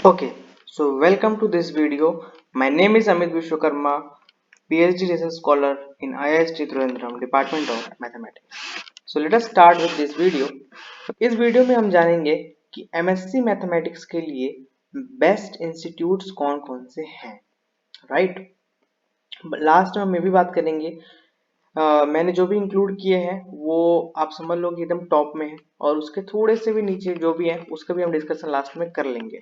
Okay, so welcome to this video. My name is Amit Vishwakarma, PhD research scholar in IIT Trivandrum, Department of Mathematics. So let us start with this video. इस video में हम जानेंगे कि MSc mathematics के लिए best institutes कौन कौन से हैं, राइट। लास्ट में हम ये भी बात करेंगे मैंने जो भी इंक्लूड किए हैं वो आप समझ लो कि एकदम टॉप में है, और उसके थोड़े से भी नीचे जो भी है उसका भी हम डिस्कशन लास्ट में कर लेंगे,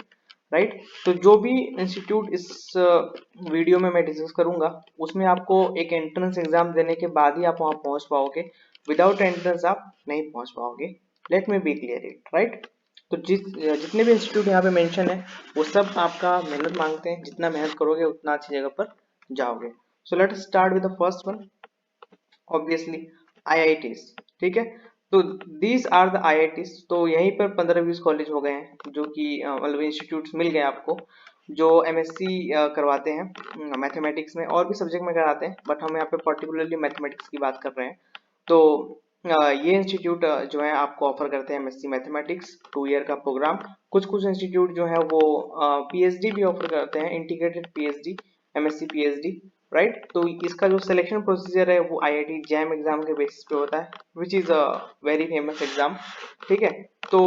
राइट। तो जो भी इंस्टीट्यूट इस वीडियो में मैं डिस्कस करूंगा उसमें आपको एक एंट्रेंस एग्जाम देने के बाद ही आप वहां पहुंच पाओगे। विदाउट एंट्रेंस आप नहीं पहुंच पाओगे। Let me be clear it, right. तो जितने भी इंस्टीट्यूट यहाँ पे मेंशन है वो सब आपका मेहनत मांगते हैं। जितना मेहनत करोगे उतना अच्छी जगह पर जाओगे। So let start with the first one, obviously IITs। ठीक है, तो दीज आर द IITs। तो यहीं पर 15-20 कॉलेज हो गए हैं जो कि मतलब इंस्टीट्यूट्स मिल गए आपको जो MSc करवाते हैं मैथमेटिक्स में, और भी सब्जेक्ट में कराते हैं, बट हम यहाँ पे पर्टिकुलरली मैथमेटिक्स की बात कर रहे हैं। तो ये इंस्टीट्यूट जो है आपको ऑफर करते हैं MSc मैथमेटिक्स 2 ईयर का प्रोग्राम। कुछ कुछ इंस्टीट्यूट जो है वो PhD भी ऑफर करते हैं, integrated PhD, MSc PhD, right. तो इसका जो सिलेक्शन प्रोसीजर है वो IIT जैम एग्जाम के बेसिस पे होता है, which is a very famous exam. ठीक है, तो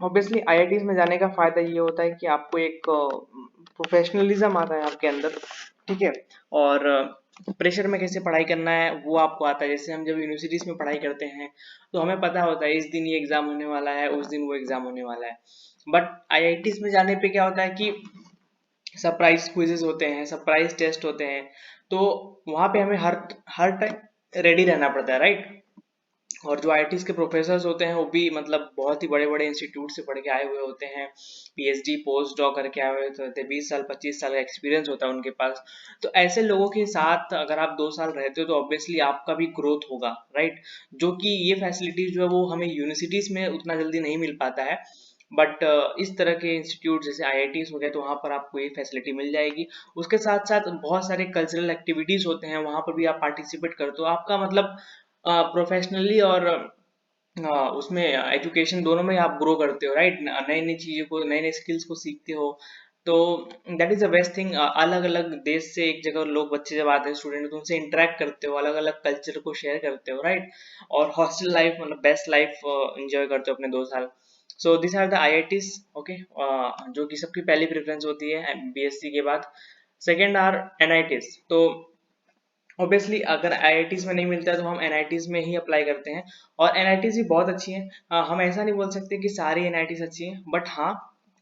ऑब्वियसली IITs में जाने का फायदा ये होता है कि आपको एक प्रोफेशनलिज्म आता है आपके अंदर। ठीक है, और प्रेशर में कैसे पढ़ाई करना है वो आपको आता है। जैसे हम जब यूनिवर्सिटीज में पढ़ाई करते हैं तो हमें पता होता है इस दिन ये एग्जाम होने वाला है, उस दिन वो एग्जाम होने वाला है। बट IITs में जाने पे क्या होता है कि सरप्राइज क्विजेज होते हैं, सरप्राइज टेस्ट होते हैं। तो वहां पे हमें हर टाइम रेडी रहना पड़ता है, राइट। और जो IITs के प्रोफेसर्स होते हैं वो भी मतलब बहुत ही बड़े बड़े इंस्टीट्यूट से पढ़ के आए हुए होते हैं, PhD पोस्ट डॉक करके आए हुए होते हैं, 20 साल 25 साल का एक्सपीरियंस होता है उनके पास। तो ऐसे लोगों के साथ अगर आप 2 साल रहते हो तो ऑब्वियसली आपका भी ग्रोथ होगा, राइट। जो कि ये फैसिलिटीज जो है वो हमें यूनिवर्सिटीज में उतना जल्दी नहीं मिल पाता है। बट इस तरह के इंस्टीट्यूट जैसे IITs हो गए तो वहाँ पर आपको ये फैसिलिटी मिल जाएगी। उसके साथ साथ बहुत सारे कल्चरल एक्टिविटीज होते हैं, वहाँ पर भी आप पार्टिसिपेट करते हो। आपका मतलब प्रोफेशनली और उसमें एजुकेशन दोनों में आप ग्रो करते हो, राइट। नई नई चीज़ों को, नए नए स्किल्स को सीखते हो। तो that is the best thing. अलग अलग देश से एक जगह लोग, बच्चे जब आते हैं स्टूडेंट, तो उनसे इंटरेक्ट करते हो, अलग अलग कल्चर को शेयर करते हो, राइट। और हॉस्टल लाइफ मतलब बेस्ट लाइफ एंजॉय करते हो अपने 2 साल। So this are the IITs, okay, जो कि सबकी पहली प्रेफरेंस होती है BSc के बाद। Second are NITs। तो ऑब्वियसली अगर IITs में नहीं मिलता है तो हम NITs में ही अप्लाई करते हैं, और NITs भी बहुत अच्छी हैं। हम ऐसा नहीं बोल सकते कि सारी NITs अच्छी हैं, बट हाँ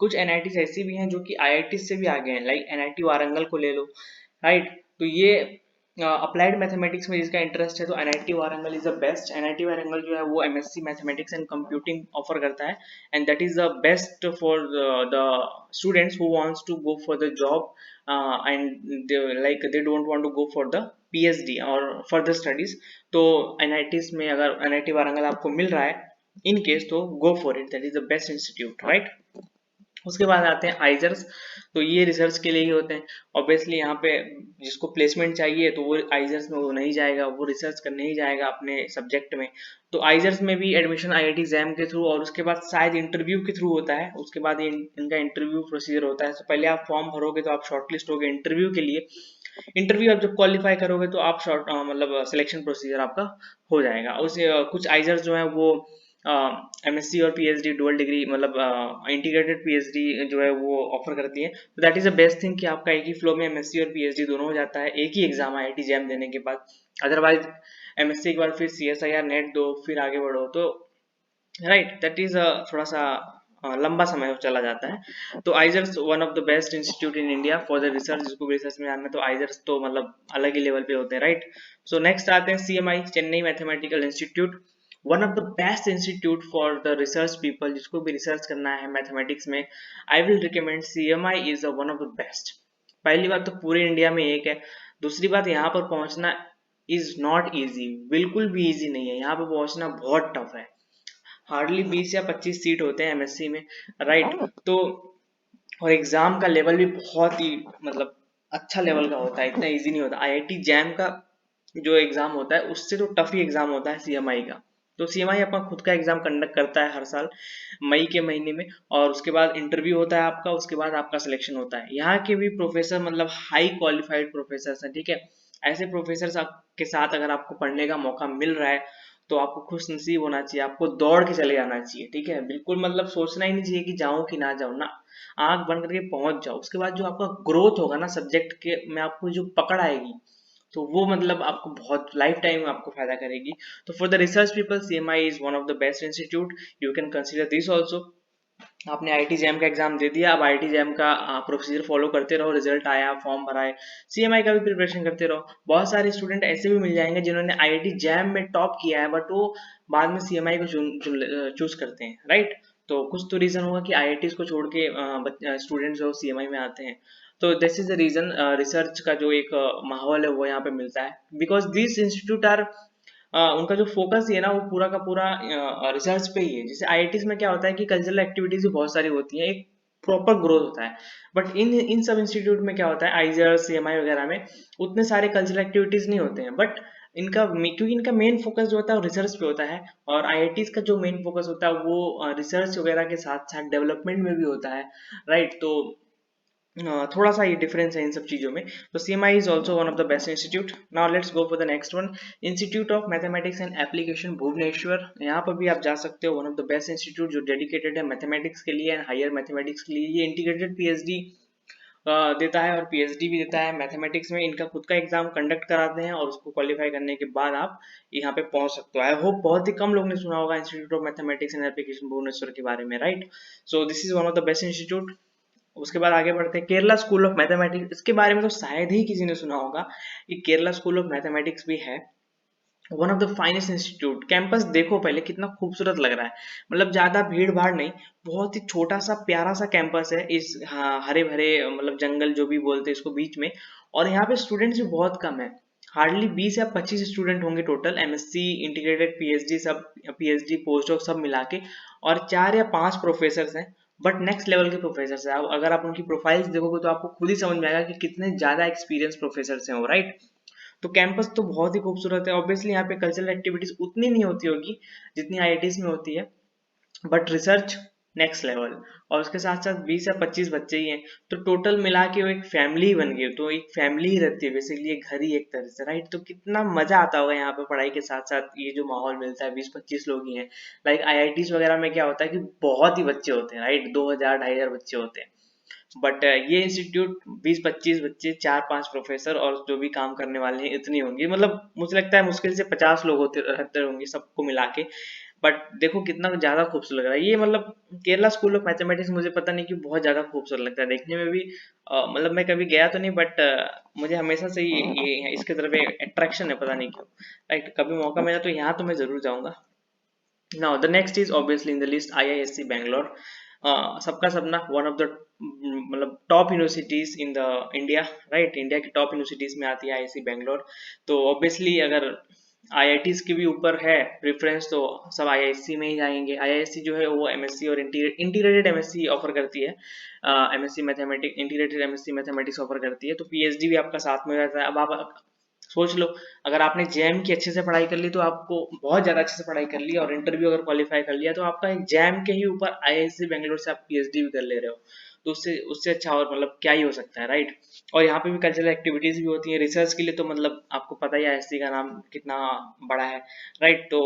कुछ NITs ऐसी भी हैं जो कि IITs से भी आगे हैं, लाइक NIT वारंगल को ले लो, राइट। तो ये अप्लाइड मैथमेटिक्स में जिसका इंटरेस्ट है तो NIT Warangal is the best. NIT Warangal जो है वो MSc mathematics and computing offer करता है, and that is the best for the students who wants to go for the job and like they don't want to go for the PhD और further studies। तो NITs में अगर NIT Warangal आपको मिल रहा है in case, तो go for it, that is the best institute, right. उसके बाद आते हैं आइजर्स। तो ये रिसर्च के लिए ही होते हैं। ऑब्वियसली यहाँ पे जिसको प्लेसमेंट चाहिए तो वो आइजर्स में वो नहीं जाएगा, वो रिसर्च करने ही जाएगा अपने सब्जेक्ट में। तो आइजर्स में भी एडमिशन IIT जैम के थ्रू, और उसके बाद शायद इंटरव्यू के थ्रू होता है। उसके बाद इनका इंटरव्यू प्रोसीजर होता है। तो पहले आप फॉर्म भरोगे तो आप शॉर्टलिस्ट होगे इंटरव्यू के लिए। इंटरव्यू आप जब क्वालिफाई करोगे तो आप मतलब सिलेक्शन प्रोसीजर आपका हो जाएगा। उस कुछ आइजर्स जो है वो MSc और PhD डुअल डिग्री मतलब इंटीग्रेटेड PhD जो है वो ऑफर करती है। तो that is the best thing कि आपका एक ही फ्लो में MSc और PhD दोनों हो जाता है एक ही एग्जाम IIT जैम देने के बाद। अदरवाइज MSc के बाद फिर CSIR नेट दो, फिर आगे बढ़ो, तो राइट दैट इज थोड़ा सा लंबा समय चला जाता है। तो IISERs one of the best institute in India for the research. जिसको भी रिसर्च में जानना है तो आइजर्स तो मतलब अलग ही लेवल पे होते हैं, राइट। सो नेक्स्ट आते हैं CMI, Chennai mathematical institute, one of the best institute for the research people. जिसको भी रिसर्च करना है मैथमेटिक्स में, I will recommend CMI is one of the best. पहली बात तो पूरे इंडिया में एक है। दूसरी बात, यहाँ पर पहुंचना इज नॉट ईजी, बिल्कुल भी ईजी नहीं है। यहाँ पर पहुंचना बहुत टफ है। हार्डली 20 या 25 सीट होते हैं MSc में, राइट। तो और एग्जाम का लेवल भी बहुत ही मतलब अच्छा लेवल का होता है, इतना इजी नहीं होता। IIT जैम का जो एग्जाम होता है उससे तो टफ ही एग्जाम होता है CMI का। तो CMI अपना खुद का एग्जाम कंडक्ट करता है हर साल मई के महीने में, और उसके बाद इंटरव्यू होता है आपका, उसके बाद आपका सिलेक्शन होता है। यहाँ के भी प्रोफेसर मतलब हाई क्वालिफाइड प्रोफेसर हैं, ठीक है। ऐसे प्रोफेसर के साथ अगर आपको पढ़ने का मौका मिल रहा है तो आपको खुश नसीब होना चाहिए, आपको दौड़ के चले जाना चाहिए, ठीक है। बिल्कुल मतलब सोचना ही नहीं चाहिए कि जाऊं कि ना जाऊं ना, आंख बंद करके पहुंच जाओ। उसके बाद जो आपका ग्रोथ होगा ना सब्जेक्ट के में, आपको जो पकड़ आएगी, तो वो मतलब आपको बहुत लाइफ टाइम आपको फायदा करेगी। तो for the research people CMI is one of the best institute, you can consider this also. आपने IIT जैम का एग्जाम दे दिया, अब IIT जैम का प्रोसीजर फॉलो करते रहो, रिजल्ट आया, फॉर्म भरा है, CMI का भी प्रिपरेशन करते रहो। बहुत सारे स्टूडेंट ऐसे भी मिल जाएंगे जिन्होंने IIT जैम में टॉप किया है, बट वो बाद में CMI को चूज करते हैं, राइट। तो कुछ तो रीजन होगा कि IIT को छोड़ के स्टूडेंट्स जो CMI में आते हैं। तो this is the reason, research का जो एक माहौल है वो यहाँ पे मिलता है, बिकॉज दिस इंस्टीट्यूट आर उनका जो फोकस है ना वो पूरा का पूरा रिसर्च पे ही है। जैसे IITs में क्या होता है कि कल्चरल एक्टिविटीज भी बहुत सारी होती हैं, एक प्रॉपर ग्रोथ होता है, बट इन इन सब इंस्टीट्यूट में क्या होता है, आइजर CMI वगैरह में उतने सारे कल्चरल एक्टिविटीज नहीं होते हैं, बट क्योंकि इनका मेन फोकस जो होता है वो रिसर्च पे होता है, और IITs का जो मेन फोकस होता है वो रिसर्च वगैरह के साथ साथ डेवलपमेंट में भी होता है, राइट। तो थोड़ा सा ये डिफरेंस है इन सब चीजों में। तो CMI is also one of the best institute. Now let's go for the next one, institute of mathematics and application Bhubaneswar. यहाँ पर भी आप जा सकते हो, one of the best institute जो डेडिकेटेड है मैथमेटिक्स के लिए एंड हायर मैथमेटिक्स के लिए। ये इंटीग्रेटेड PhD देता है और PhD भी देता है मैथमेटिक्स में। इनका खुद का एग्जाम कंडक्ट कराते हैं और उसको क्वालिफाई करने के बाद आप यहाँ पे पहुंच सकते हो। आई होप बहुत ही कम लोग ने सुना होगा institute of mathematics and application Bhubaneswar के बारे में, right. So this is one of the best institute. उसके बाद आगे बढ़ते हैं, केरला स्कूल ऑफ मैथमेटिक्स। इसके बारे में तो शायद ही किसी ने सुना होगा कि केरला स्कूल ऑफ मैथमेटिक्स भी है, one of the finest institute. Campus देखो पहले कितना खूबसूरत लग रहा है, मतलब ज्यादा भीड़ भाड़ नहीं, बहुत ही छोटा सा प्यारा सा कैंपस है इस हरे भरे मतलब जंगल जो भी बोलते हैं इसको बीच में। और यहाँ पे स्टूडेंट्स भी बहुत कम है, हार्डली 20 या 25 स्टूडेंट होंगे टोटल, MSc इंटीग्रेटेड PhD सब, PhD पोस्ट डॉक सब मिला के, और 4 या 5 प्रोफेसर हैं, बट नेक्स्ट लेवल के प्रोफेसर हैं। अगर आप उनकी प्रोफाइल्स देखोगे तो आपको खुद ही समझ में आएगा कि कितने ज्यादा एक्सपीरियंस प्रोफेसर हैं वो, राइट। तो कैंपस तो बहुत ही खूबसूरत है। ऑब्वियसली यहाँ पे कल्चरल एक्टिविटीज उतनी नहीं होती होगी जितनी IITs में होती है, बट रिसर्च नेक्स्ट लेवल। और उसके साथ साथ 20 या 25 बच्चे ही हैं, तो टोटल मिला के वो एक फैमिली ही बन गई। तो एक फैमिली ही रहती है बेसिकली, एक घर ही एक तरह से, राइट। तो कितना मजा आता होगा यहाँ पे पढ़ाई के साथ साथ, ये जो माहौल मिलता है, 20-25 लोग ही हैं। लाइक IITs वगैरह में क्या होता है कि बहुत ही बच्चे होते हैं, राइट, 2000-2500 बच्चे होते हैं, बट ये इंस्टीट्यूट 20-25 बच्चे, 4-5 प्रोफेसर और जो भी काम करने वाले हैं इतनी होंगी, मतलब मुझे लगता है मुश्किल से 50 लोग होते रहते होंगे सबको मिला के। बट देखो कितना ज्यादा खूबसूरत लग रहा है ये, मतलब केरला स्कूल ऑफ मैथमेटिक्स मुझे पता नहीं क्यों बहुत ज्यादा खूबसूरत लगता है देखने में भी। मतलब मैं कभी गया तो नहीं, बट मुझे हमेशा से ये इसके तरफ अट्रैक्शन है, पता नहीं क्यों, राइट। कभी मौका मिला तो यहाँ तो मैं जरूर जाऊंगा। Now the next is obviously in the list IISc Bangalore. सबका सपना, वन ऑफ द मतलब top universities in the India, right. India की टॉप यूनिवर्सिटीज में आती है IISc बैंगलोर। तो ऑब्वियसली अगर IITs के भी ऊपर है प्रेफरेंस तो सब IISc में ही जाएंगे। IISc जो है वो MSc और इंटीग्रेटेड MSc ऑफर करती है, MSc mathematics, integrated MSc mathematics offer करती है। तो PhD भी आपका साथ में रहता है। अब आप सोच लो, अगर आपने जैम की अच्छे से पढ़ाई कर ली तो आपको बहुत ज्यादा अच्छे से पढ़ाई कर ली, और इंटरव्यू अगर क्वालिफाई कर लिया तो आपका एक जैम के ही ऊपर IISc बैंगलोर से आप PhD भी कर ले रहे हो। तो उससे उससे अच्छा और मतलब क्या ही हो सकता है, राइट। और यहाँ पे भी कल्चरल एक्टिविटीज भी होती है रिसर्च के लिए, तो मतलब आपको पता ही है IISc का नाम कितना बड़ा है, राइट। तो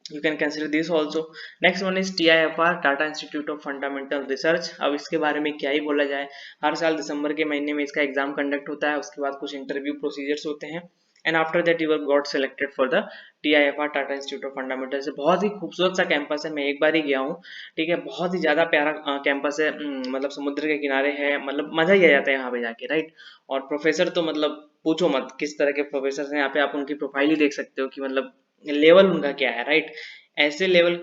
you can consider this also. Next one is TIFR, Tata Institute of Fundamental Research। अब इसके बारे में क्या ही बोला जाए, हर साल दिसंबर के महीने में इसका एग्जाम कंडक्ट होता है, उसके बाद कुछ इंटरव्यू प्रोसीजर्स होते हैं, and after that you got selected for the TIFR, Tata institute of fundamental. से बहुत ही खूबसूरत सा कैंपस है, मैं एक बार ही गया हूँ, ठीक है। बहुत ही ज्यादा प्यारा कैंपस है, मतलब समुद्र के किनारे है, मतलब मजा ही आ जाता है यहाँ पे जाके, राइट। और प्रोफेसर तो मतलब पूछो मत किस तरह के प्रोफेसर हैं यहाँ पे, आप उनकी प्रोफाइल ही देख सकते हो कि मतलब लेवल उनका क्या है, राइट। ऐसे लेवल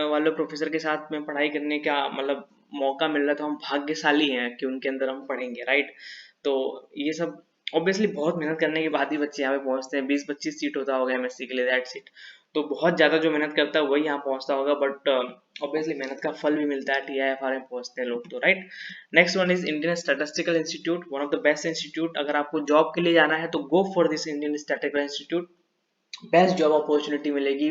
वाले प्रोफेसर के साथ में पढ़ाई करने का मतलब मौका मिल रहा, तो हम भाग्यशाली हैं कि उनके अंदर हम पढ़ेंगे, राइट। तो ये सब ऑब्वियसली बहुत मेहनत करने के बाद ही बच्चे यहाँ पे पहुंचते हैं। 20-25 सीट होता होगा MSc के लिए, दैट सीट, तो बहुत ज्यादा जो मेहनत करता है वही यहाँ पहुंचता होगा, बट ऑब्वियसली मेहनत का फल भी मिलता है, TIFR में पहुंचते हैं लोग, तो right. Next one is Indian statistical institute, one of the best institute. अगर आपको जॉब के लिए जाना है तो go for this Indian statistical institute. Best job opportunity मिलेगी,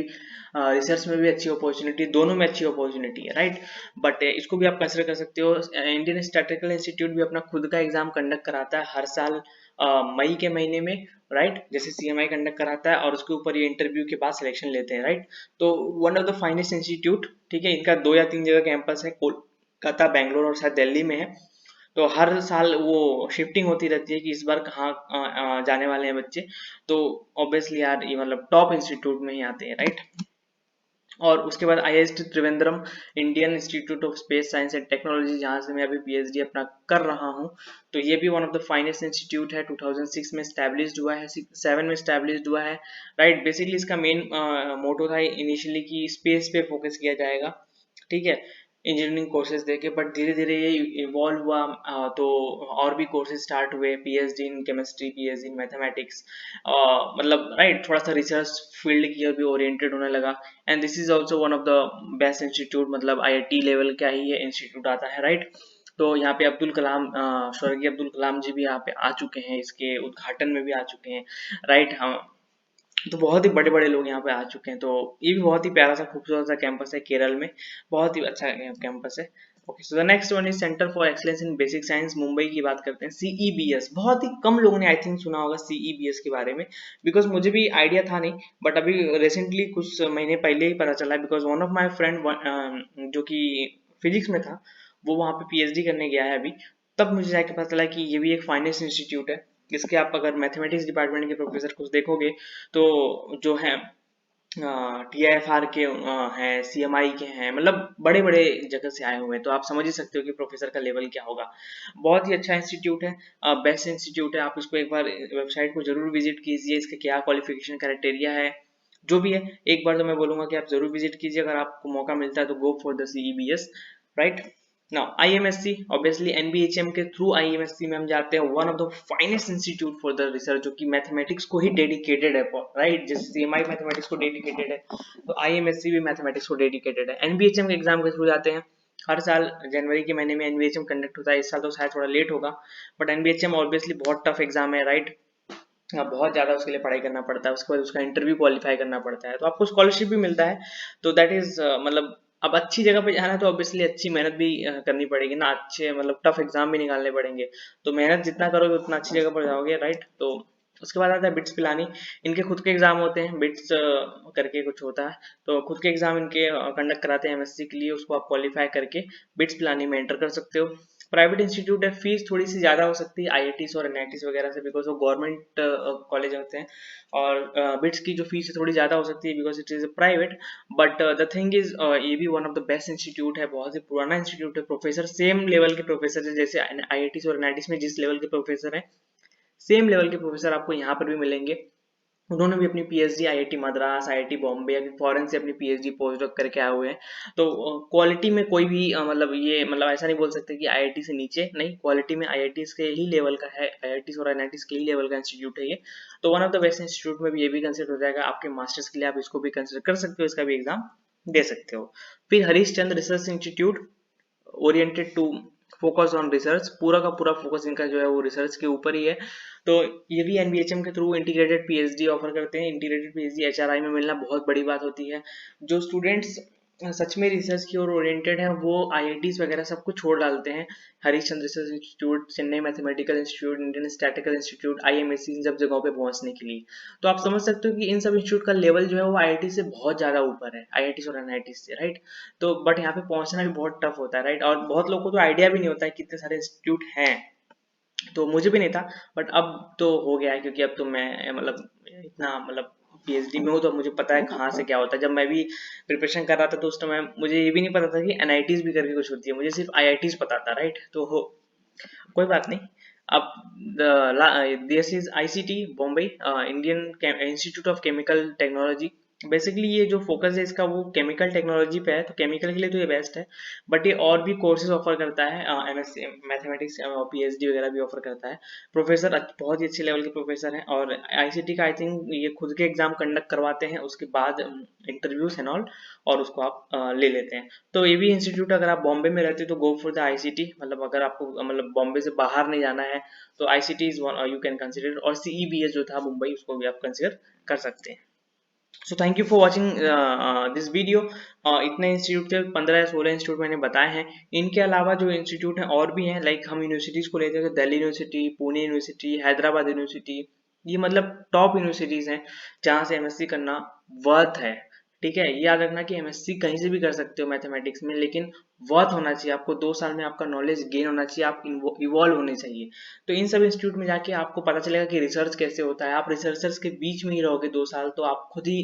रिसर्च में भी अच्छी अपॉर्चुनिटी, दोनों में अच्छी अपॉर्चुनिटी है, राइट। बट इसको भी आप कंसिडर कर सकते हो। इंडियन स्टैटिस्टिकल इंस्टीट्यूट भी अपना खुद का एग्जाम कंडक्ट कराता है हर साल मई के महीने में, राइट। जैसे CMI कंडक्ट कराता है और उसके ऊपर ये इंटरव्यू के बाद सिलेक्शन लेते हैं, राइट। तो one of the finest institute, ठीक है, इनका 2 या 3 जगह कैंपस है, कोलकाता, बैंगलोर और शायद दिल्ली में है। तो हर साल वो शिफ्टिंग होती रहती है कि इस बार कहाँ जाने वाले हैं बच्चे। तो ऑब्वियसली यार ये मतलब टॉप इंस्टीट्यूट में ही आते हैं, राइट। और उसके बाद IIT Trivandrum, Indian institute of space science and technology, जहाँ से मैं अभी PhD अपना कर रहा हूँ। तो ये भी one of the finest institute है, 2006 में स्टैब्लिश्ड हुआ है, 7 में स्टैब्लिश्ड हुआ है, राइट। बेसिकली इसका मेन मोटो था इनिशियली कि स्पेस पे फोकस किया जाएगा, ठीक है, इंजीनियरिंग कोर्सेज देके। बट धीरे धीरे ये इवॉल्व हुआ, तो और भी कोर्सेज स्टार्ट हुए, PhD in chemistry, PhD in mathematics, मतलब राइट, थोड़ा सा रिसर्च फील्ड की भी ओरिएंटेड होने लगा। And this is also one of the best institute, मतलब IIT लेवल का ही ये इंस्टीट्यूट आता है, राइट। तो यहाँ पे अब्दुल कलाम, स्वर्गीय अब्दुल कलाम जी भी यहाँ पे आ चुके हैं, इसके उद्घाटन में भी आ चुके हैं, राइट। हाँ, तो बहुत ही बड़े बड़े लोग यहाँ पे आ चुके हैं। तो ये भी बहुत ही प्यारा सा खूबसूरत सा कैंपस है केरल में, बहुत ही अच्छा कैंपस है। Okay, so the next one is centre for excellence in basic science, Mumbai की बात करते हैं। CEBS, बहुत ही कम लोगों ने आई थिंक सुना होगा CEBS के बारे में, बिकॉज मुझे भी आइडिया था नहीं। बट अभी रिसेंटली कुछ महीने पहले ही पता चला, because one of my friend जो कि फिजिक्स में था, वो वहाँ पे PhD करने गया है अभी। तब मुझे जाके पता चला कि ये भी एक फाइनेंस इंस्टीट्यूट है। इसके आप अगर मैथमेटिक्स डिपार्टमेंट के प्रोफेसर कुछ देखोगे, तो जो है TIFR के हैं, CMI के हैं, मतलब बड़े बड़े जगह से आए हुए हैं। तो आप समझ ही सकते हो कि प्रोफेसर का लेवल क्या होगा। बहुत ही अच्छा इंस्टीट्यूट है, बेस्ट इंस्टीट्यूट है। आप इसको एक बार वेबसाइट को जरूर विजिट कीजिए, इसका क्या क्वालिफिकेशन क्राइटेरिया है जो भी है, एक बार तो मैं बोलूंगा कि आप जरूर विजिट कीजिए। अगर आपको मौका मिलता है तो गो for the CEBS, right. Now IMSC, obviously NBHM के थ्रू IMSC में हम जाते हैं, one of the finest institute for the research, जो कि मैथमेटिक्स को ही डेडिकेटेड है, राइट। जैसे CMI मैथमेटिक्स को डेडिकेटेड है, तो IMSC भी मैथमेटिक्स को डेडिकेटेड है। NBHM के एग्जाम के थ्रू जाते हैं, हर साल जनवरी के महीने में NBHM कंडक्ट होता है। इस साल तो शायद थोड़ा लेट होगा, बट NBHM ऑब्वियसली बहुत टफ एग्जाम है, राइट। बहुत ज़्यादा उसके लिए पढ़ाई करना पड़ता है, उसके बाद उसका इंटरव्यू क्वालिफाई करना पड़ता है, तो आपको स्कॉलरशिप भी मिलता है। तो दैट इज मतलब अब अच्छी जगह पे जाना है तो ऑब्वियसली अच्छी मेहनत भी करनी पड़ेगी ना, अच्छे मतलब टफ एग्जाम भी निकालने पड़ेंगे। तो मेहनत जितना करोगे उतना अच्छी जगह पर जाओगे, राइट। तो उसके बाद आता है बिट्स पिलानी। इनके खुद के एग्जाम होते हैं, बिट्स करके कुछ होता है, तो खुद के एग्जाम इनके कंडक्ट कराते हैं MSc के लिए, उसको आप क्वालिफाई करके बिट्स पिलानी में एंटर कर सकते हो। प्राइवेट इंस्टीट्यूट है, फीस थोड़ी सी ज़्यादा हो सकती है IITs और NITs वगैरह से, बिकॉज वो गवर्नमेंट कॉलेज होते हैं। और बिट्स की जो फीस है थोड़ी ज़्यादा हो सकती है, because it is private. But the thing is, ये भी one of the best institute है, बहुत ही पुराना इंस्टीट्यूट है। प्रोफेसर सेम लेवल के प्रोफेसर है, जैसे IITs और NITs में जिस लेवल के प्रोफेसर हैं, सेम लेवल के प्रोफेसर आपको यहाँ पर भी मिलेंगे। उन्होंने भी अपनी PhD IIT Madras, IIT Bombay या फिर फॉरेन से अपनी PhD पोस्ट डॉक करके आए हुए हैं। तो क्वालिटी में कोई भी मतलब ये मतलब ऐसा नहीं बोल सकते कि IIT से नीचे, नहीं, क्वालिटी में IITs के ही लेवल का है, IITs और NITs के ही लेवल का इंस्टीट्यूट है ये। तो one of the best institute में भी ये भी कंसिडर हो जाएगा आपके मास्टर्स के लिए, आप इसको भी कंसिडर कर सकते हो, इसका भी एग्जाम दे सकते हो। फिर Harish Chandra research institute, oriented to focus on research, पूरा का पूरा फोकस इनका जो है वो रिसर्च के ऊपर ही है। तो ये भी NBHM के थ्रू इंटीग्रेटेड PhD ऑफर करते हैं। इंटीग्रेटेड PhD HRI में मिलना बहुत बड़ी बात होती है। जो स्टूडेंट्स सच में रिसर्च की ओर ओरिएंटेड है, वो IITs वगैरह सब कुछ छोड़ डालते हैं। Harish Chandra research institute, Chennai mathematical institute, Indian statical institute, IMSC, इन सब जगहों पे पहुंचने के लिए। तो आप समझ सकते हो कि इन सब इंस्टीट्यूट का लेवल जो है वो IIT से बहुत ज्यादा ऊपर है, IITs और NITs से, राइट। तो बट यहाँ पे पहुंचना भी बहुत टफ होता है, राइट। और बहुत लोगों को तो आइडिया भी नहीं होता है कितने सारे इंस्टीट्यूट हैं। तो मुझे भी नहीं था, बट अब तो हो गया है, क्योंकि अब तो मैं मतलब इतना मतलब PhD में हूँ, तो मुझे पता है कहाँ से क्या होता है। जब मैं भी प्रिपरेशन कर रहा था तो उस टाइम मुझे ये भी नहीं पता था कि NITs भी करके कुछ होती है, मुझे सिर्फ IITs पता था, राइट। तो कोई बात नहीं। अब this is ICT Bombay, Indian institute of chemical technology. Basically ये जो फोकस है इसका वो केमिकल टेक्नोलॉजी पे है, तो केमिकल के लिए तो ये बेस्ट है। बट ये और भी कोर्सेज ऑफर करता है, MSc मैथमेटिक्स PhD वगैरह भी ऑफर करता है। प्रोफेसर बहुत ही अच्छे लेवल के प्रोफेसर हैं, और ICT का आई थिंक ये खुद के एग्जाम कंडक्ट करवाते हैं, उसके बाद इंटरव्यूज एंड ऑल, और उसको आप ले लेते हैं। तो ये भी इंस्टीट्यूट, अगर आप बॉम्बे में रहते हो तो गो फॉर द ICT, मतलब अगर आपको मतलब बॉम्बे से बाहर नहीं जाना है तो ICT is one you can consider, और CEBS जो था मुंबई, उसको भी आप कंसिडर कर सकते हैं। So thank you for watching this video. इतने इंस्टीट्यूट थे, 15 या 16 इंस्टीट्यूट मैंने बताए हैं। इनके अलावा जो इंस्टीट्यूट हैं और भी हैं, लाइक हम यूनिवर्सिटीज को लेते हैं तो Delhi university, Pune university, Hyderabad university, ये मतलब टॉप यूनिवर्सिटीज हैं जहाँ से एमएससी करना वर्थ है। ठीक है, ये याद रखना कि एमएससी कहीं से भी कर सकते हो मैथमेटिक्स में, लेकिन वर्थ होना चाहिए। आपको 2 साल में आपका नॉलेज गेन होना चाहिए, आप इवॉल्व होने चाहिए। तो इन सब इंस्टीट्यूट में जाके आपको पता चलेगा कि रिसर्च कैसे होता है। आप रिसर्चर्स के बीच में ही रहोगे 2 साल, तो आप खुद ही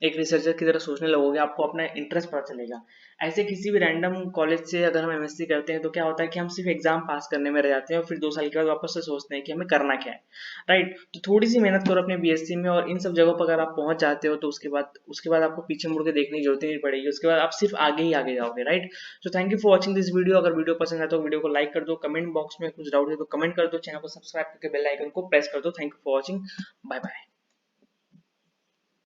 एक रिसर्चर की तरह सोचने लगोगे, आपको अपना इंटरेस्ट पता चलेगा। ऐसे किसी भी रैंडम कॉलेज से अगर हम एमएससी करते हैं तो क्या होता है कि हम सिर्फ एग्जाम पास करने में रह जाते हैं और फिर 2 साल के बाद वापस से सोचते हैं कि हमें करना क्या है। राइट, तो थोड़ी सी मेहनत करो अपने बीएससी में, और इन सब जगहों पर अगर आप पहुंच जाते हो तो उसके बाद आपको पीछे मुड़ के देखने की जरूरत ही नहीं पड़ेगी। उसके बाद आप सिर्फ आगे ही आगे जाओगे। राइट, तो thank you for watching this video. अगर वीडियो पसंद है तो वीडियो को लाइक कर दो, कमेंट बॉक्स में कुछ डाउट है तो कमेंट कर दो, चैनल को सब्सक्राइब करके बेल आइकन को प्रेस कर दो। Thank you for watching, bye bye.